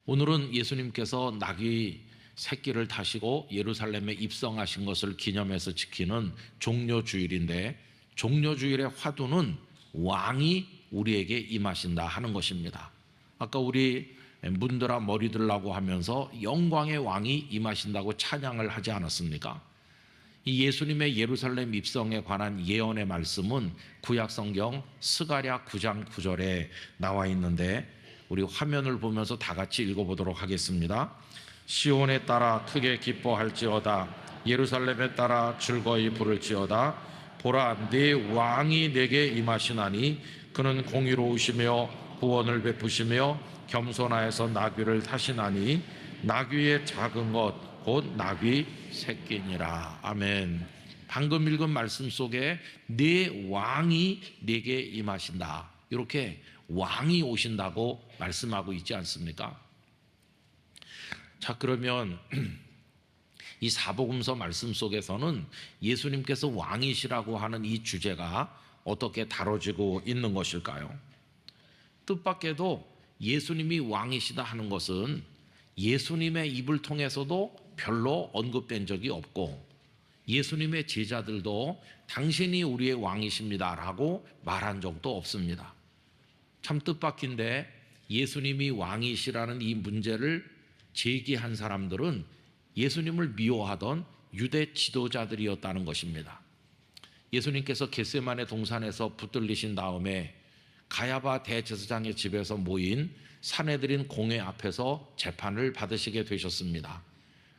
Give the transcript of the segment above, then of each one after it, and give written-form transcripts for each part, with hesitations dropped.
오늘은 예수님께서 나귀 새끼를 타시고 예루살렘에 입성하신 것을 기념해서 지키는 종려주일인데, 종려주일의 화두는 왕이 우리에게 임하신다 하는 것입니다. 아까 우리 문드라 머리 들라고 하면서 영광의 왕이 임하신다고 찬양을 하지 않았습니까? 이 예수님의 예루살렘 입성에 관한 예언의 말씀은 구약성경 스가랴 9장 9절에 나와 있는데, 우리 화면을 보면서 다 같이 읽어보도록 하겠습니다. 시온에 따라 크게 기뻐할지어다. 예루살렘에 따라 즐거이 부를지어다. 보라, 네 왕이 내게 임하시나니 그는 공의로우시며 구원을 베푸시며 겸손하여서 나귀를 타시나니 나귀의 작은 것 곧 나귀 새끼니라. 아멘. 방금 읽은 말씀 속에 네 왕이 내게 임하신다, 이렇게 왕이 오신다고 말씀하고 있지 않습니까? 자, 그러면 이 사복음서 말씀 속에서는 예수님께서 왕이시라고 하는 이 주제가 어떻게 다뤄지고 있는 것일까요? 뜻밖에도 예수님이 왕이시다 하는 것은 예수님의 입을 통해서도 별로 언급된 적이 없고, 예수님의 제자들도 당신이 우리의 왕이십니다 라고 말한 적도 없습니다. 참 뜻밖인데, 예수님이 왕이시라는 이 문제를 제기한 사람들은 예수님을 미워하던 유대 지도자들이었다는 것입니다. 예수님께서 겟세마네 동산에서 붙들리신 다음에 가야바 대제사장의 집에서 모인 사내들인 공회 앞에서 재판을 받으시게 되셨습니다.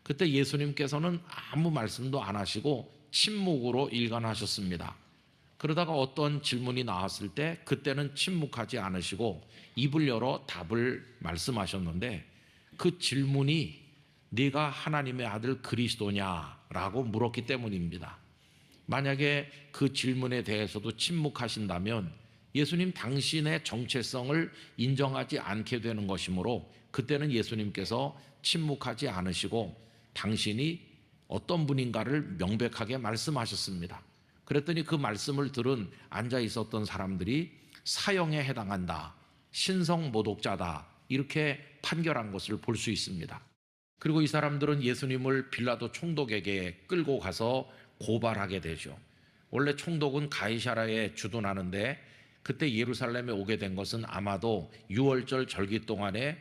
그때 예수님께서는 아무 말씀도 안 하시고 침묵으로 일관하셨습니다. 그러다가 어떤 질문이 나왔을 때 그때는 침묵하지 않으시고 입을 열어 답을 말씀하셨는데, 그 질문이 네가 하나님의 아들 그리스도냐라고 물었기 때문입니다. 만약에 그 질문에 대해서도 침묵하신다면 예수님 당신의 정체성을 인정하지 않게 되는 것이므로, 그때는 예수님께서 침묵하지 않으시고 당신이 어떤 분인가를 명백하게 말씀하셨습니다. 그랬더니 그 말씀을 들은 앉아 있었던 사람들이 사형에 해당한다, 신성모독자다, 이렇게 판결한 것을 볼 수 있습니다. 그리고 이 사람들은 예수님을 빌라도 총독에게 끌고 가서 고발하게 되죠. 원래 총독은 가이사랴에 주둔하는데, 그때 예루살렘에 오게 된 것은 아마도 유월절 절기 동안에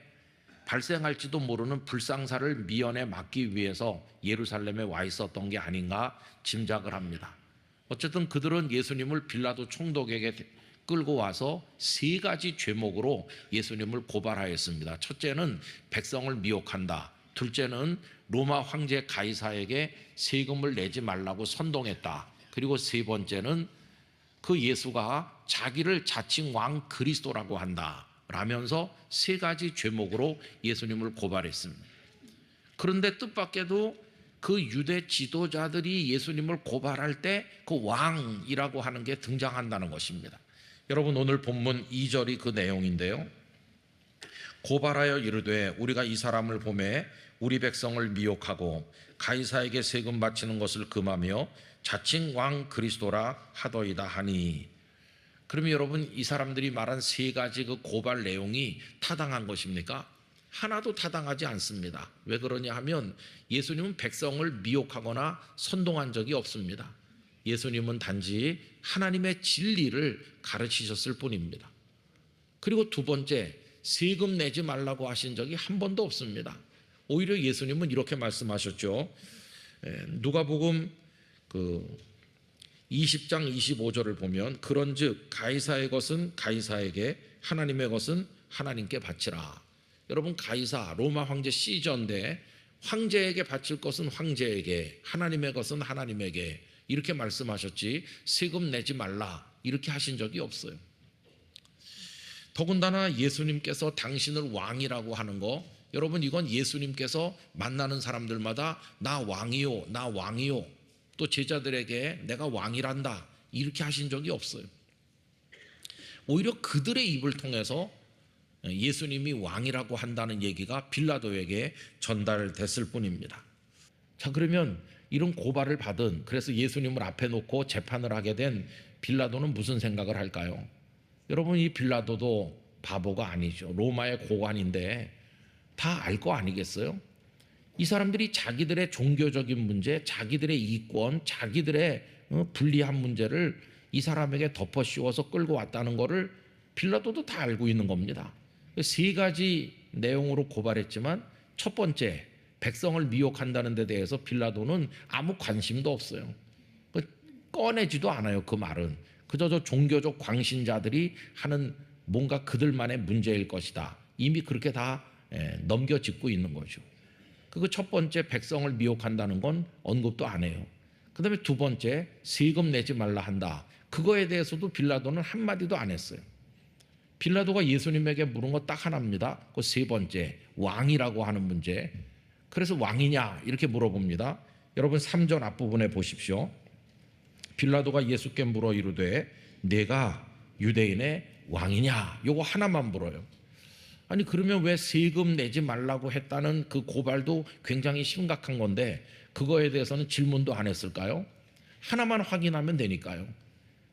발생할지도 모르는 불상사를 미연에 막기 위해서 예루살렘에 와 있었던 게 아닌가 짐작을 합니다. 어쨌든 그들은 예수님을 빌라도 총독에게 끌고 와서 세 가지 죄목으로 예수님을 고발하였습니다. 첫째는 백성을 미혹한다. 둘째는 로마 황제 가이사에게 세금을 내지 말라고 선동했다. 그리고 세 번째는 그 예수가 자기를 자칭 왕 그리스도라고 한다 라면서 세 가지 죄목으로 예수님을 고발했습니다. 그런데 뜻밖에도 그 유대 지도자들이 예수님을 고발할 때 그 왕이라고 하는 게 등장한다는 것입니다. 여러분, 오늘 본문 2절이 그 내용인데요. 고발하여 이르되 우리가 이 사람을 보매 우리 백성을 미혹하고 가이사에게 세금 바치는 것을 금하며 자칭 왕 그리스도라 하더이다 하니. 그러면 여러분, 이 사람들이 말한 세 가지 그 고발 내용이 타당한 것입니까? 하나도 타당하지 않습니다. 왜 그러냐 하면 예수님은 백성을 미혹하거나 선동한 적이 없습니다. 예수님은 단지 하나님의 진리를 가르치셨을 뿐입니다. 그리고 두 번째, 세금 내지 말라고 하신 적이 한 번도 없습니다. 오히려 예수님은 이렇게 말씀하셨죠. 누가복음 20장 25절을 보면 그런즉 가이사의 것은 가이사에게, 하나님의 것은 하나님께 바치라. 여러분, 가이사 로마 황제 시저인데 황제에게 바칠 것은 황제에게, 하나님의 것은 하나님에게, 이렇게 말씀하셨지 세금 내지 말라 이렇게 하신 적이 없어요. 더군다나 예수님께서 당신을 왕이라고 하는 거, 여러분, 이건 예수님께서 만나는 사람들마다 나 왕이요, 나 왕이요, 또 제자들에게 내가 왕이란다 이렇게 하신 적이 없어요. 오히려 그들의 입을 통해서 예수님이 왕이라고 한다는 얘기가 빌라도에게 전달됐을 뿐입니다. 자, 그러면 이런 고발을 받은, 그래서 예수님을 앞에 놓고 재판을 하게 된 빌라도는 무슨 생각을 할까요? 여러분, 이 빌라도도 바보가 아니죠. 로마의 고관인데 다 알 거 아니겠어요? 이 사람들이 자기들의 종교적인 문제, 자기들의 이권, 자기들의 불리한 문제를 이 사람에게 덮어 씌워서 끌고 왔다는 것을 빌라도도 다 알고 있는 겁니다. 세 가지 내용으로 고발했지만 첫 번째, 백성을 미혹한다는 데 대해서 빌라도는 아무 관심도 없어요. 꺼내지도 않아요. 그 말은 그저 저 종교적 광신자들이 하는 뭔가 그들만의 문제일 것이다. 이미 그렇게 다 넘겨짚고 있는 거죠. 그 첫 번째, 백성을 미혹한다는 건 언급도 안 해요. 그 다음에 두 번째, 세금 내지 말라 한다. 그거에 대해서도 빌라도는 한마디도 안 했어요. 빌라도가 예수님에게 물은 거 딱 하나입니다. 그 세 번째, 왕이라고 하는 문제. 그래서 왕이냐 이렇게 물어봅니다. 여러분 3절 앞부분에 보십시오. 빌라도가 예수께 물어 이르되 내가 유대인의 왕이냐, 요거 하나만 물어요. 아니 그러면 왜 세금 내지 말라고 했다는 그 고발도 굉장히 심각한 건데 그거에 대해서는 질문도 안 했을까요? 하나만 확인하면 되니까요.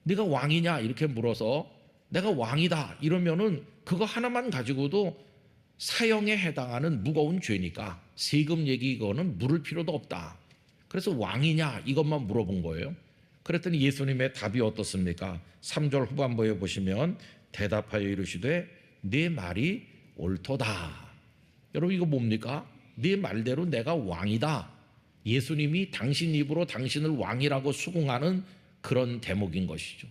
네가 왕이냐 이렇게 물어서 내가 왕이다 이러면은 그거 하나만 가지고도 사형에 해당하는 무거운 죄니까 세금 얘기 이거는 물을 필요도 없다. 그래서 왕이냐 이것만 물어본 거예요. 그랬더니 예수님의 답이 어떻습니까? 3절 후반부에 보시면 대답하여 이르시되 네 말이 옳도다. 여러분 이거 뭡니까? 네 말대로 내가 왕이다. 예수님이 당신 입으로 당신을 왕이라고 수긍하는 그런 대목인 것이죠.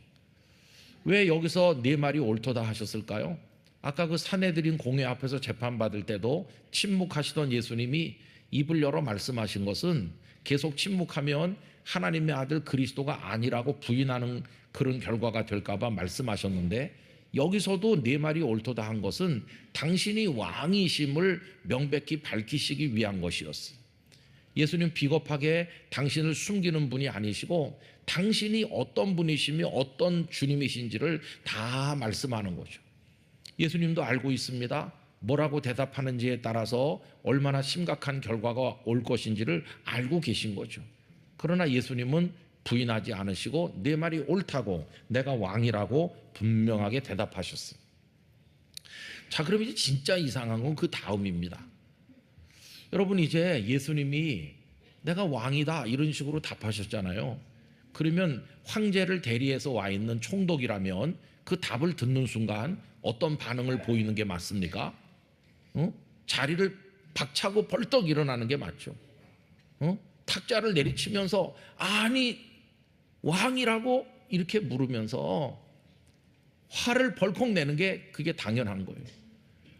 왜 여기서 네 말이 옳도다 하셨을까요? 아까 그 산헤드린 공회 앞에서 재판받을 때도 침묵하시던 예수님이 입을 열어 말씀하신 것은 계속 침묵하면 하나님의 아들 그리스도가 아니라고 부인하는 그런 결과가 될까 봐 말씀하셨는데 여기서도 네 말이 옳도다 한 것은 당신이 왕이심을 명백히 밝히시기 위한 것이었어요. 예수님 비겁하게 당신을 숨기는 분이 아니시고 당신이 어떤 분이시며 어떤 주님이신지를 다 말씀하는 거죠. 예수님도 알고 있습니다. 뭐라고 대답하는지에 따라서 얼마나 심각한 결과가 올 것인지를 알고 계신 거죠. 그러나 예수님은 부인하지 않으시고 내 말이 옳다고 내가 왕이라고 분명하게 대답하셨어요. 자, 그럼 이제 진짜 이상한 건 그 다음입니다. 여러분 이제 예수님이 내가 왕이다 이런 식으로 답하셨잖아요. 그러면 황제를 대리해서 와 있는 총독이라면 그 답을 듣는 순간 어떤 반응을 보이는 게 맞습니까? 자리를 박차고 벌떡 일어나는 게 맞죠. 탁자를 내리치면서 아니 왕이라고 이렇게 물으면서 화를 벌컥 내는 게 그게 당연한 거예요.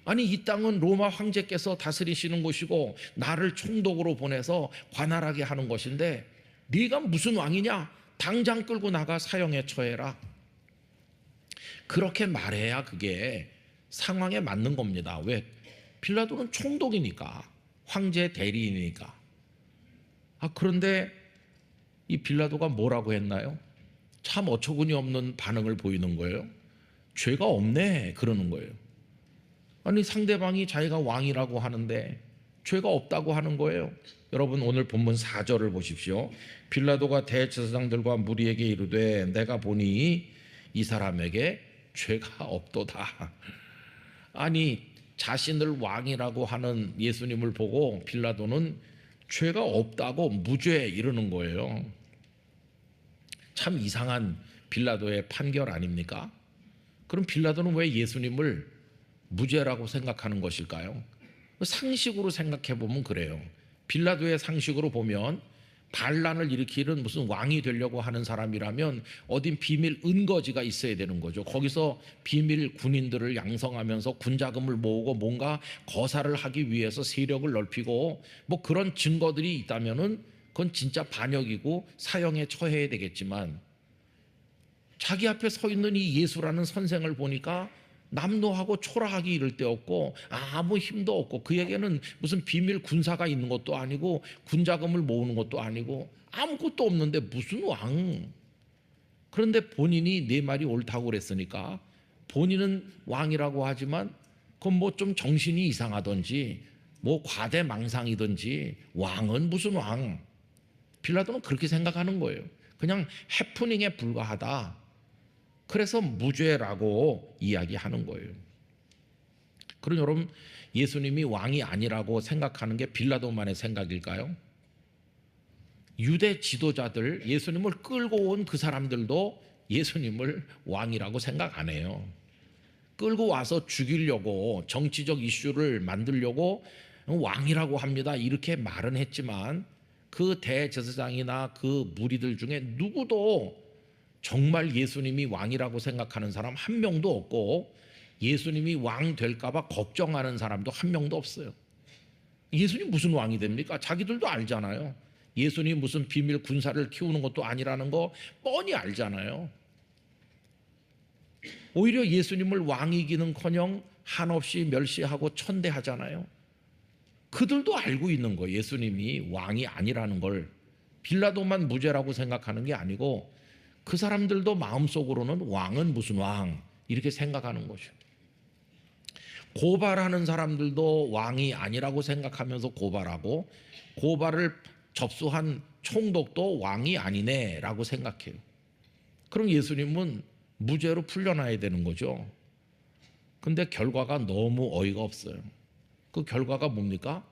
아니 이 땅은 로마 황제께서 다스리시는 곳이고 나를 총독으로 보내서 관할하게 하는 것인데 네가 무슨 왕이냐? 당장 끌고 나가 사형에 처해라. 그렇게 말해야 그게 상황에 맞는 겁니다. 왜? 빌라도는 총독이니까, 황제 대리인이니까. 그런데 이 빌라도가 뭐라고 했나요? 참 어처구니 없는 반응을 보이는 거예요. 죄가 없네 그러는 거예요. 아니 상대방이 자기가 왕이라고 하는데 죄가 없다고 하는 거예요. 여러분 오늘 본문 4절을 보십시오. 빌라도가 대제사장들과 무리에게 이르되 내가 보니 이 사람에게 죄가 없도다. 아니 자신을 왕이라고 하는 예수님을 보고 빌라도는 죄가 없다고 무죄 이러는 거예요. 참 이상한 빌라도의 판결 아닙니까? 그럼 빌라도는 왜 예수님을 무죄라고 생각하는 것일까요? 상식으로 생각해 보면 그래요. 빌라도의 상식으로 보면 반란을 일으키는 무슨 왕이 되려고 하는 사람이라면 어딘 비밀 은거지가 있어야 되는 거죠. 거기서 비밀 군인들을 양성하면서 군자금을 모으고 뭔가 거사를 하기 위해서 세력을 넓히고 뭐 그런 증거들이 있다면은 그건 진짜 반역이고 사형에 처해야 되겠지만 자기 앞에 서 있는 이 예수라는 선생을 보니까 남노하고 초라하기 이를 데 없고 아무 힘도 없고 그에게는 무슨 비밀 군사가 있는 것도 아니고 군자금을 모으는 것도 아니고 아무것도 없는데 무슨 왕. 그런데 본인이 내 말이 옳다고 그랬으니까 본인은 왕이라고 하지만 그건 뭐 좀 정신이 이상하든지 뭐 과대망상이든지 왕은 무슨 왕. 빌라도는 그렇게 생각하는 거예요. 그냥 해프닝에 불과하다. 그래서 무죄라고 이야기하는 거예요. 그럼 여러분, 예수님이 왕이 아니라고 생각하는 게 빌라도만의 생각일까요? 유대 지도자들, 예수님을 끌고 온 그 사람들도 예수님을 왕이라고 생각 안 해요. 끌고 와서 죽이려고, 정치적 이슈를 만들려고 왕이라고 합니다, 이렇게 말은 했지만 그 대제사장이나 그 무리들 중에 누구도 정말 예수님이 왕이라고 생각하는 사람 한 명도 없고, 예수님이 왕 될까 봐 걱정하는 사람도 한 명도 없어요. 예수님 무슨 왕이 됩니까? 자기들도 알잖아요. 예수님 무슨 비밀 군사를 키우는 것도 아니라는 거 뻔히 알잖아요. 오히려 예수님을 왕이기는커녕 한없이 멸시하고 천대하잖아요. 그들도 알고 있는 거예요. 예수님이 왕이 아니라는 걸. 빌라도만 무죄라고 생각하는 게 아니고 그 사람들도 마음속으로는 왕은 무슨 왕 이렇게 생각하는 거죠. 고발하는 사람들도 왕이 아니라고 생각하면서 고발하고, 고발을 접수한 총독도 왕이 아니네라고 생각해요. 그럼 예수님은 무죄로 풀려나야 되는 거죠. 근데 결과가 너무 어이가 없어요. 그 결과가 뭡니까?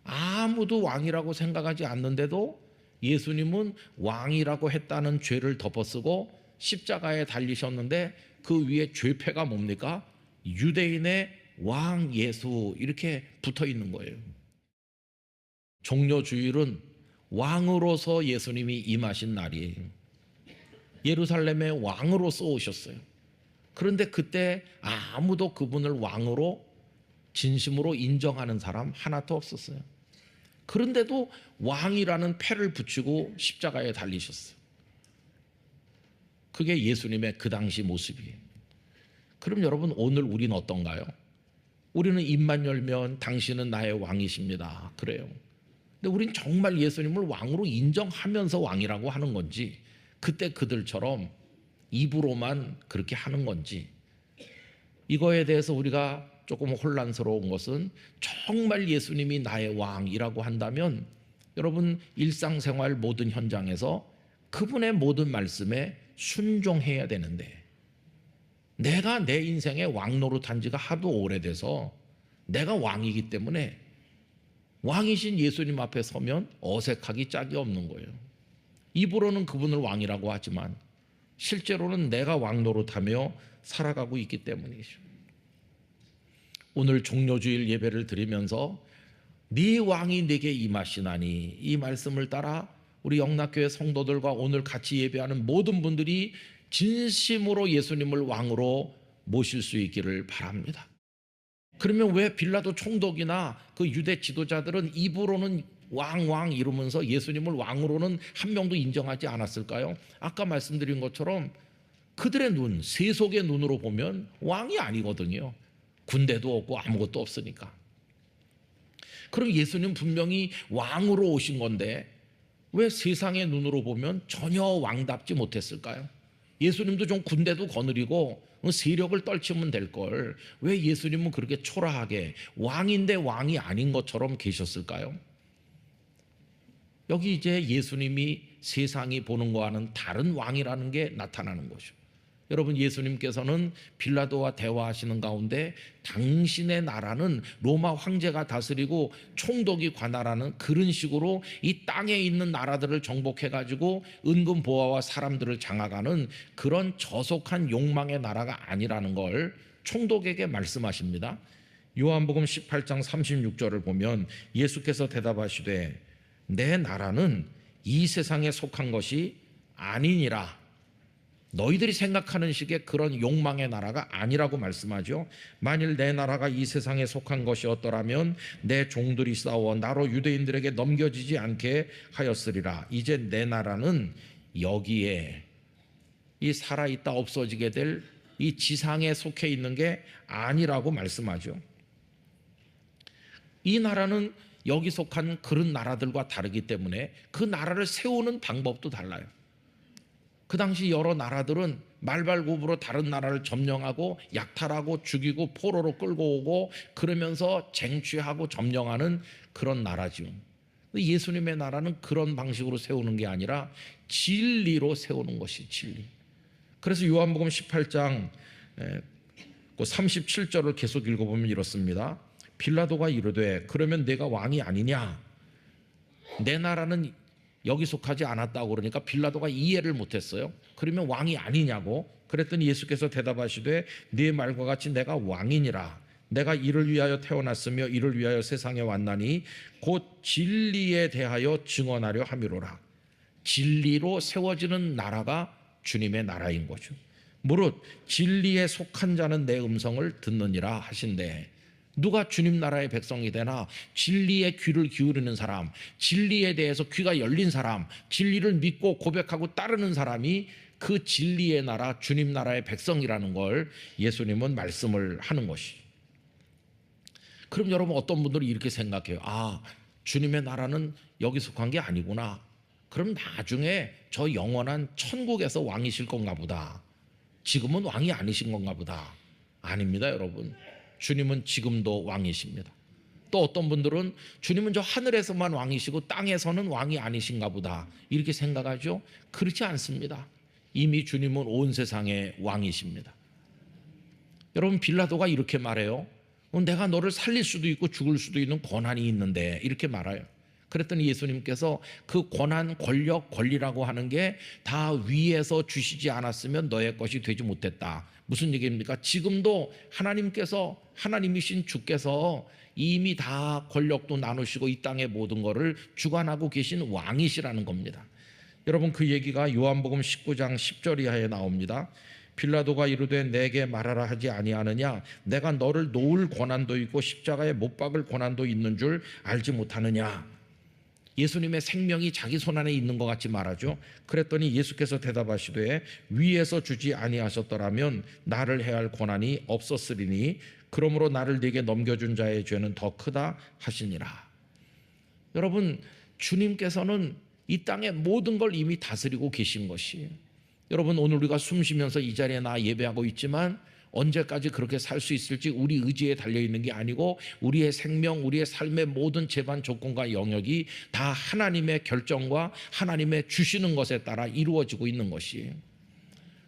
아무도 왕이라고 생각하지 않는데도 예수님은 왕이라고 했다는 죄를 덮어쓰고 십자가에 달리셨는데 그 위에 죄패가 뭡니까? 유대인의 왕 예수 이렇게 붙어 있는 거예요. 종려주일은 왕으로서 예수님이 임하신 날이에요. 예루살렘에 왕으로서 오셨어요. 그런데 그때 아무도 그분을 왕으로 진심으로 인정하는 사람 하나도 없었어요. 그런데도 왕이라는 패를 붙이고 십자가에 달리셨어요. 그게 예수님의 그 당시 모습이에요. 그럼 여러분, 오늘 우리는 어떤가요? 우리는 입만 열면 당신은 나의 왕이십니다, 그래요. 근데 우린 정말 예수님을 왕으로 인정하면서 왕이라고 하는 건지, 그때 그들처럼 입으로만 그렇게 하는 건지, 이거에 대해서 우리가 조금 혼란스러운 것은, 정말 예수님이 나의 왕이라고 한다면 여러분, 일상생활 모든 현장에서 그분의 모든 말씀에 순종해야 되는데, 내가 내 인생에 왕 노릇한 지가 하도 오래돼서 내가 왕이기 때문에 왕이신 예수님 앞에 서면 어색하기 짝이 없는 거예요. 입으로는 그분을 왕이라고 하지만 실제로는 내가 왕 노릇하며 살아가고 있기 때문이죠. 오늘 종려주일 예배를 드리면서 네 왕이 내게 임하시나니, 이 말씀을 따라 우리 영락교회 성도들과 오늘 같이 예배하는 모든 분들이 진심으로 예수님을 왕으로 모실 수 있기를 바랍니다. 그러면 왜 빌라도 총독이나 그 유대 지도자들은 입으로는 왕 이러면서 예수님을 왕으로는 한 명도 인정하지 않았을까요? 아까 말씀드린 것처럼 그들의 눈, 세속의 눈으로 보면 왕이 아니거든요. 군대도 없고 아무것도 없으니까. 그럼 예수님 분명히 왕으로 오신 건데 왜 세상의 눈으로 보면 전혀 왕답지 못했을까요? 예수님도 좀 군대도 거느리고 세력을 떨치면 될 걸 왜 예수님은 그렇게 초라하게 왕인데 왕이 아닌 것처럼 계셨을까요? 여기 이제 예수님이 세상이 보는 거와는 다른 왕이라는 게 나타나는 거죠. 여러분, 예수님께서는 빌라도와 대화하시는 가운데 당신의 나라는 로마 황제가 다스리고 총독이 관할하는 그런 식으로 이 땅에 있는 나라들을 정복해가지고 은근 보화와 사람들을 장악하는 그런 저속한 욕망의 나라가 아니라는 걸 총독에게 말씀하십니다. 요한복음 18장 36절을 보면 예수께서 대답하시되 내 나라는 이 세상에 속한 것이 아니니라. 너희들이 생각하는 식의 그런 욕망의 나라가 아니라고 말씀하죠. 만일 내 나라가 이 세상에 속한 것이었더라면 내 종들이 싸워 나로 유대인들에게 넘겨지지 않게 하였으리라. 이제 내 나라는 여기에 이 살아있다 없어지게 될 이 지상에 속해 있는 게 아니라고 말씀하죠. 이 나라는 여기 속한 그런 나라들과 다르기 때문에 그 나라를 세우는 방법도 달라요. 그 당시 여러 나라들은 말발굽으로 다른 나라를 점령하고 약탈하고 죽이고 포로로 끌고 오고 그러면서 쟁취하고 점령하는 그런 나라죠. 예수님의 나라는 그런 방식으로 세우는 게 아니라 진리로 세우는 것이 진리. 그래서 요한복음 18장 그 37절을 계속 읽어보면 이렇습니다. 빌라도가 이르되 그러면 내가 왕이 아니냐? 내 나라는 여기 속하지 않았다고 그러니까 빌라도가 이해를 못했어요. 그러면 왕이 아니냐고. 그랬더니 예수께서 대답하시되 네 말과 같이 내가 왕이니라. 내가 이를 위하여 태어났으며 이를 위하여 세상에 왔나니 곧 진리에 대하여 증언하려 함이로라. 진리로 세워지는 나라가 주님의 나라인 거죠. 무릇 진리에 속한 자는 내 음성을 듣느니라 하신대. 누가 주님 나라의 백성이 되나? 진리에 귀를 기울이는 사람, 진리에 대해서 귀가 열린 사람, 진리를 믿고 고백하고 따르는 사람이 그 진리의 나라, 주님 나라의 백성이라는 걸 예수님은 말씀을 하는 것이. 그럼 여러분 어떤 분들이 이렇게 생각해요. 아, 주님의 나라는 여기 속한 게 아니구나. 그럼 나중에 저 영원한 천국에서 왕이실 건가 보다. 지금은 왕이 아니신 건가 보다. 아닙니다, 여러분. 주님은 지금도 왕이십니다. 또 어떤 분들은 주님은 저 하늘에서만 왕이시고 땅에서는 왕이 아니신가 보다. 이렇게 생각하죠? 그렇지 않습니다. 이미 주님은 온 세상의 왕이십니다. 여러분, 빌라도가 이렇게 말해요. 내가 너를 살릴 수도 있고 죽을 수도 있는 권한이 있는데, 이렇게 말해요. 그랬더니 예수님께서 그 권한, 권력, 권리라고 하는 게 다 위에서 주시지 않았으면 너의 것이 되지 못했다. 무슨 얘기입니까? 지금도 하나님께서, 하나님이신 주께서 이미 다 권력도 나누시고 이 땅의 모든 것을 주관하고 계신 왕이시라는 겁니다. 여러분, 그 얘기가 요한복음 19장 10절 이하에 나옵니다. 빌라도가 이르되 내게 말하라 하지 아니하느냐? 내가 너를 놓을 권한도 있고 십자가에 못 박을 권한도 있는 줄 알지 못하느냐? 예수님의 생명이 자기 손안에 있는 것 같이 말하죠. 그랬더니 예수께서 대답하시되 위에서 주지 아니하셨더라면 나를 해할 권한이 없었으리니 그러므로 나를 네게 넘겨준 자의 죄는 더 크다 하시니라. 여러분, 주님께서는 이 땅의 모든 걸 이미 다스리고 계신 것이에요. 여러분, 오늘 우리가 숨 쉬면서 이 자리에 나 예배하고 있지만 언제까지 그렇게 살 수 있을지 우리 의지에 달려있는 게 아니고 우리의 생명, 우리의 삶의 모든 재반 조건과 영역이 다 하나님의 결정과 하나님의 주시는 것에 따라 이루어지고 있는 것이에요.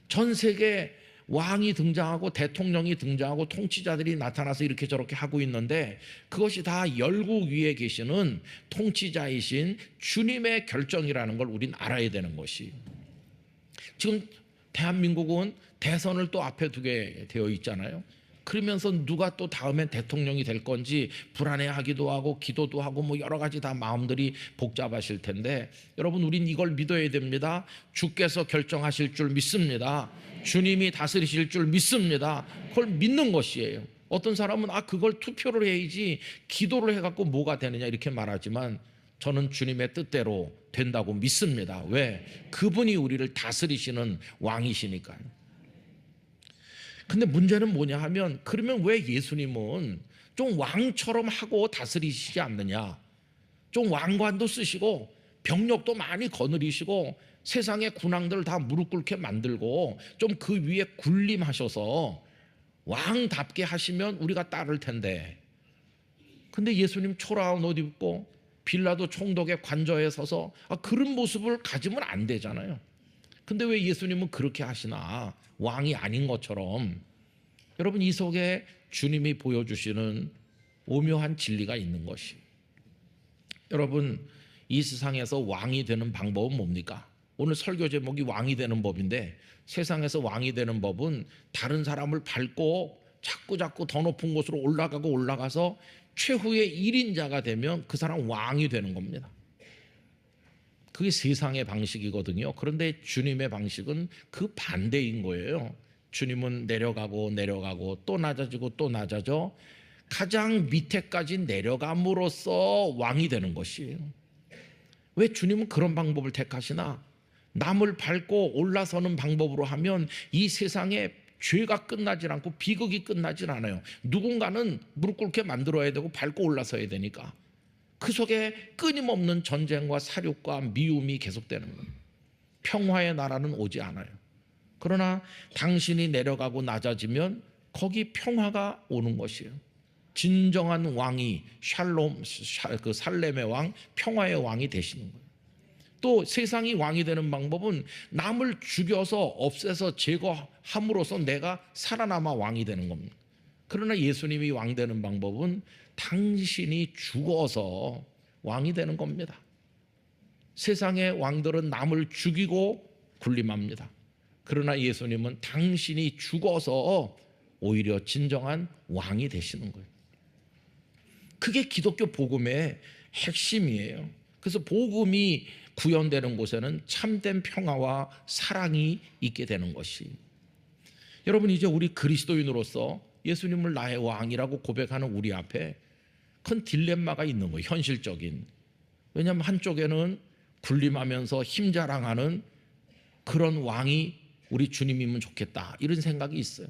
전 세계 왕이 등장하고 대통령이 등장하고 통치자들이 나타나서 이렇게 저렇게 하고 있는데 그것이 다 열국 위에 계시는 통치자이신 주님의 결정이라는 걸 우린 알아야 되는 것이에요. 지금 대한민국은 대선을 또 앞에 두게 되어 있잖아요. 그러면서 누가 또 다음에 대통령이 될 건지 불안해하기도 하고 기도도 하고 뭐 여러 가지 다 마음들이 복잡하실 텐데 여러분, 우린 이걸 믿어야 됩니다. 주께서 결정하실 줄 믿습니다. 주님이 다스리실 줄 믿습니다. 그걸 믿는 것이에요. 어떤 사람은 그걸 투표를 해야지 기도를 해갖고 뭐가 되느냐 이렇게 말하지만 저는 주님의 뜻대로 된다고 믿습니다. 왜? 그분이 우리를 다스리시는 왕이시니까요. 근데 문제는 뭐냐 하면 그러면 왜 예수님은 좀 왕처럼 하고 다스리시지 않느냐? 좀 왕관도 쓰시고 병력도 많이 거느리시고 세상의 군왕들을 다 무릎 꿇게 만들고 좀 그 위에 군림하셔서 왕답게 하시면 우리가 따를 텐데, 근데 예수님 초라한 옷 입고 빌라도 총독의 관저에 서서 그런 모습을 가지면 안 되잖아요. 근데 왜 예수님은 그렇게 하시나? 왕이 아닌 것처럼. 여러분, 이 속에 주님이 보여주시는 오묘한 진리가 있는 것이, 여러분, 이 세상에서 왕이 되는 방법은 뭡니까? 오늘 설교 제목이 왕이 되는 법인데 세상에서 왕이 되는 법은 다른 사람을 밟고 자꾸 더 높은 곳으로 올라가서 최후의 1인자가 되면 그 사람 왕이 되는 겁니다. 그게 세상의 방식이거든요. 그런데 주님의 방식은 그 반대인 거예요. 주님은 내려가고 또 낮아지고 또 낮아져 가장 밑에까지 내려감으로써 왕이 되는 것이에요. 왜 주님은 그런 방법을 택하시나? 남을 밟고 올라서는 방법으로 하면 이 세상에 죄가 끝나질 않고 비극이 끝나질 않아요. 누군가는 무릎 꿇게 만들어야 되고 밟고 올라서야 되니까 그 속에 끊임없는 전쟁과 사륙과 미움이 계속되는 거예요. 평화의 나라는 오지 않아요. 그러나 당신이 내려가고 낮아지면 거기 평화가 오는 것이에요. 진정한 왕이 그 살렘의 왕, 평화의 왕이 되시는 거예요. 또 세상이 왕이 되는 방법은 남을 죽여서 없애서 제거함으로써 내가 살아남아 왕이 되는 겁니다. 그러나 예수님이 왕 되는 방법은 당신이 죽어서 왕이 되는 겁니다. 세상의 왕들은 남을 죽이고 군림합니다. 그러나 예수님은 당신이 죽어서 오히려 진정한 왕이 되시는 거예요. 그게 기독교 복음의 핵심이에요. 그래서 복음이 구현되는 곳에는 참된 평화와 사랑이 있게 되는 것이. 여러분, 이제 우리 그리스도인으로서 예수님을 나의 왕이라고 고백하는 우리 앞에 큰 딜레마가 있는 거예요. 현실적인. 왜냐하면 한쪽에는 군림하면서 힘 자랑하는 그런 왕이 우리 주님이면 좋겠다, 이런 생각이 있어요.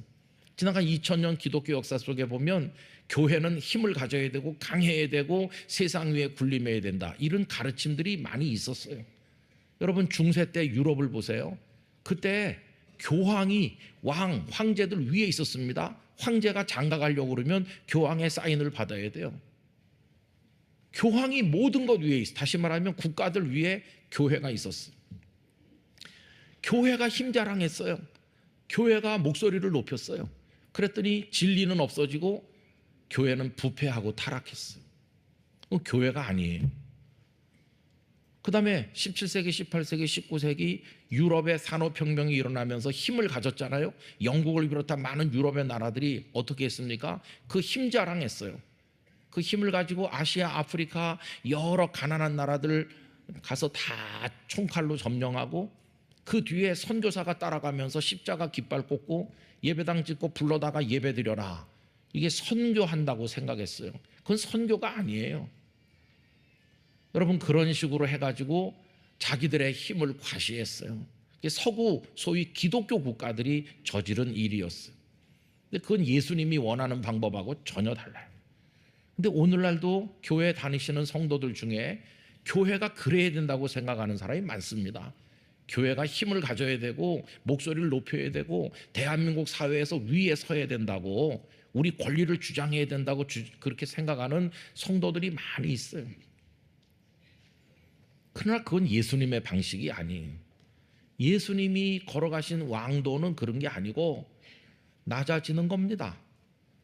지나간 2000년 기독교 역사 속에 보면 교회는 힘을 가져야 되고 강해야 되고 세상 위에 군림해야 된다, 이런 가르침들이 많이 있었어요. 여러분, 중세 때 유럽을 보세요. 그때 교황이 황제들 위에 있었습니다. 황제가 장가 가려고 그러면 교황의 사인을 받아야 돼요. 교황이 모든 것 위에 있어. 다시 말하면 국가들 위에 교회가 있었어요. 교회가 힘 자랑했어요. 교회가 목소리를 높였어요. 그랬더니 진리는 없어지고 교회는 부패하고 타락했어요. 교회가 아니에요. 그 다음에 17세기, 18세기, 19세기 유럽의 산업혁명이 일어나면서 힘을 가졌잖아요. 영국을 비롯한 많은 유럽의 나라들이 어떻게 했습니까? 그 힘 자랑했어요. 그 힘을 가지고 아시아, 아프리카 여러 가난한 나라들 가서 다 총칼로 점령하고, 그 뒤에 선교사가 따라가면서 십자가 깃발 꽂고 예배당 짓고 불러다가 예배드려라, 이게 선교한다고 생각했어요. 그건 선교가 아니에요. 여러분, 그런 식으로 해가지고 자기들의 힘을 과시했어요. 그게 서구 소위 기독교 국가들이 저지른 일이었어요. 근데 그건 예수님이 원하는 방법하고 전혀 달라요. 근데 오늘날도 교회 다니시는 성도들 중에 교회가 그래야 된다고 생각하는 사람이 많습니다. 교회가 힘을 가져야 되고 목소리를 높여야 되고 대한민국 사회에서 위에 서야 된다고, 우리 권리를 주장해야 된다고 그렇게 생각하는 성도들이 많이 있어요. 그러나 그건 예수님의 방식이 아니에요. 예수님이 걸어가신 왕도는 그런 게 아니고 낮아지는 겁니다.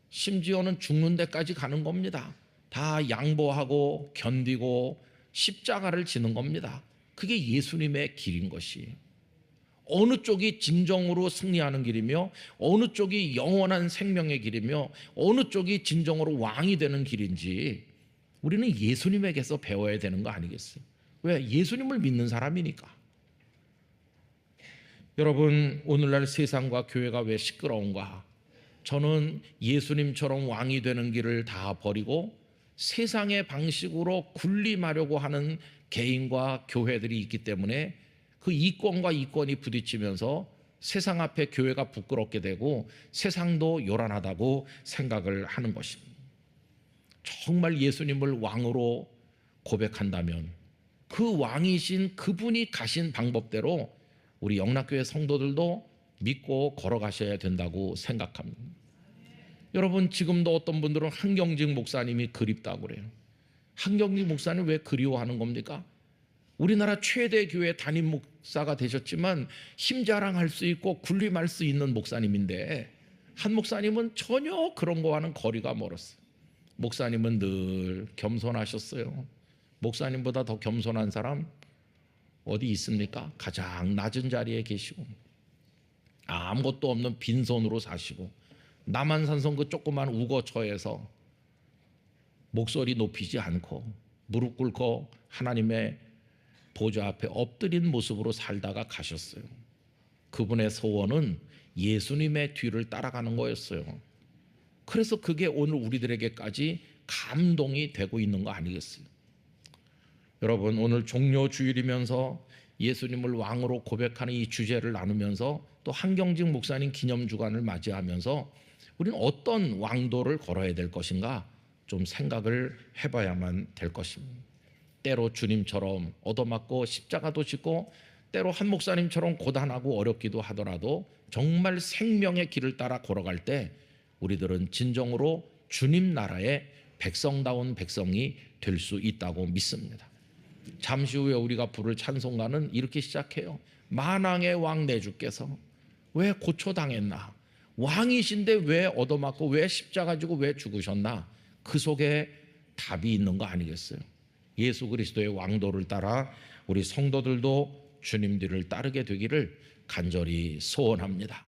심지어는 죽는 데까지 가는 겁니다. 다 양보하고 견디고 십자가를 지는 겁니다. 그게 예수님의 길인 것이에요. 어느 쪽이 진정으로 승리하는 길이며 어느 쪽이 영원한 생명의 길이며 어느 쪽이 진정으로 왕이 되는 길인지 우리는 예수님에게서 배워야 되는 거 아니겠어요? 왜? 예수님을 믿는 사람이니까. 여러분, 오늘날 세상과 교회가 왜 시끄러운가? 저는 예수님처럼 왕이 되는 길을 다 버리고 세상의 방식으로 군림하려고 하는 개인과 교회들이 있기 때문에 그 이권과 이권이 부딪히면서 세상 앞에 교회가 부끄럽게 되고 세상도 요란하다고 생각을 하는 것입니다. 정말 예수님을 왕으로 고백한다면 그 왕이신 그분이 가신 방법대로 우리 영락교회 성도들도 믿고 걸어가셔야 된다고 생각합니다. 여러분, 지금도 어떤 분들은 한경직 목사님이 그립다고 그래요. 한경직 목사님 왜 그리워하는 겁니까? 우리나라 최대 교회 담임 목사가 되셨지만 힘 자랑할 수 있고 군림할 수 있는 목사님인데, 한 목사님은 전혀 그런 거와는 거리가 멀었어요. 목사님은 늘 겸손하셨어요. 목사님보다 더 겸손한 사람 어디 있습니까? 가장 낮은 자리에 계시고 아무것도 없는 빈손으로 사시고 남한산성 그 조그만 우거처에서 목소리 높이지 않고 무릎 꿇고 하나님의 보좌 앞에 엎드린 모습으로 살다가 가셨어요. 그분의 소원은 예수님의 뒤를 따라가는 거였어요. 그래서 그게 오늘 우리들에게까지 감동이 되고 있는 거 아니겠어요? 여러분, 오늘 종료주일이면서 예수님을 왕으로 고백하는 이 주제를 나누면서 또 한경직 목사님 기념주간을 맞이하면서 우리는 어떤 왕도를 걸어야 될 것인가 좀 생각을 해봐야만 될 것입니다. 때로 주님처럼 얻어맞고 십자가도 짓고 때로 한 목사님처럼 고단하고 어렵기도 하더라도 정말 생명의 길을 따라 걸어갈 때 우리들은 진정으로 주님 나라의 백성다운 백성이 될 수 있다고 믿습니다. 잠시 후에 우리가 부를 찬송가는 이렇게 시작해요. 만왕의 왕 내 주께서 왜 고초당했나? 왕이신데 왜 얻어맞고 왜 십자가 지고 왜 죽으셨나? 그 속에 답이 있는 거 아니겠어요? 예수 그리스도의 왕도를 따라 우리 성도들도 주님 뒤를 따르게 되기를 간절히 소원합니다.